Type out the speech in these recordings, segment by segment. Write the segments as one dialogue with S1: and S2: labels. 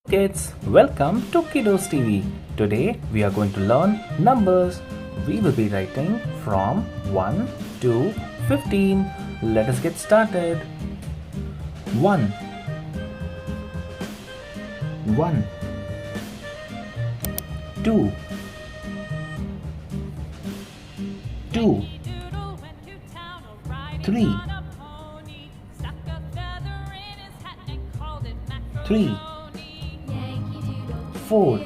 S1: Kids, welcome to KiddosTV. Today we are going to learn numbers. We will be writing from 1 to 15. Let us get started. 1 1 2 2 3 3 4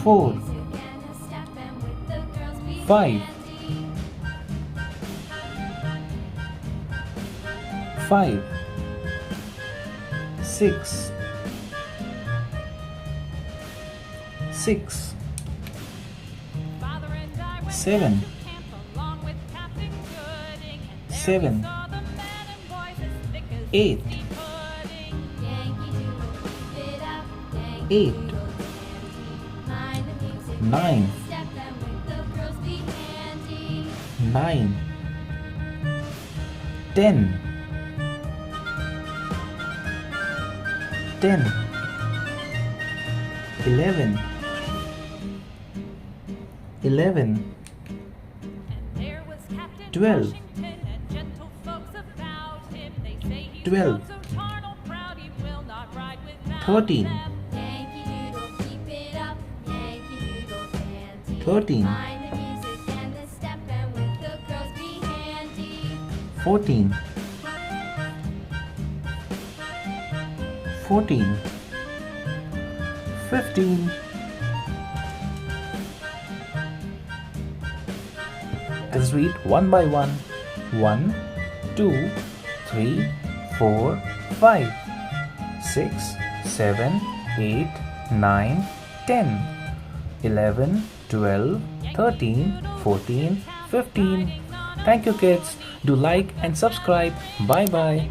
S1: 4 5 5 6 6 7 7 8 8 9 9 10 10 11 11 12 12 13 13 14 14 15 Let's read one by one. 1 2 3 4 5 6 7 8 9 10 11 12 13 14 15 Thank you kids. Do like and subscribe. Bye bye.